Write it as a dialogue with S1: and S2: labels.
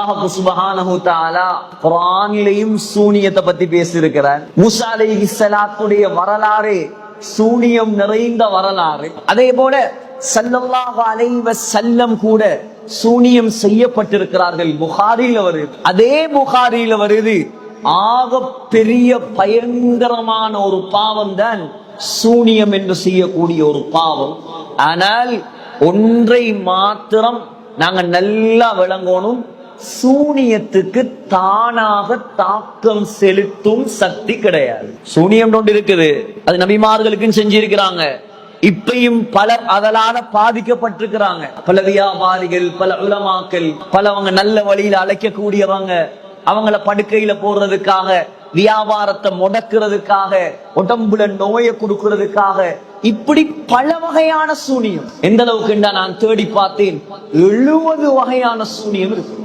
S1: அல்லாஹ் சுப்ஹானஹு தஆலா குர்ஆனிலேயும் சூனியத்தை பத்தி பேசியிருக்கிறார். மூஸா அலைஹிஸ்ஸலாத்துடைய வரலாறு சூனியம் நிறைந்த வரலாறு. அதே போல ஸல்லல்லாஹு அலைஹி வஸல்லம் கூட சூனியம் செய்யப்பட்டிருக்கிறார்கள். புகாரில வருது. அதே புகாரில வருது, ஆக பெரிய பயங்கரமான ஒரு பாவம் தான் சூனியம் என்று செய்யக்கூடிய ஒரு பாவம். ஆனால் ஒன்றை மாத்திரம் நாங்க நல்லா விளங்கணும், சூனியத்துக்கு தானாக தாக்கம் செலுத்தும் சக்தி கிடையாது. சூனியம் ஒன்று இருக்குது, அது நபிமார்களுக்கும் செஞ்சிருக்கிறாங்க. இப்பையும் பலர் அதனால பாதிக்கப்பட்டிருக்கிறாங்க. பல வியாபாரிகள், பல உலமாக்கள், பலவங்க நல்ல வழியில அழைக்கக்கூடியவங்க, அவங்கள படுக்கையில போடுறதுக்காக, வியாபாரத்தை முடக்கிறதுக்காக, உடம்புல நோயை கொடுக்கிறதுக்காக, இப்படி பல வகையான சூனியம். எந்த அளவுக்கு நான் தேடி பார்த்தேன், 70 வகையான சூனியம் இருக்கு.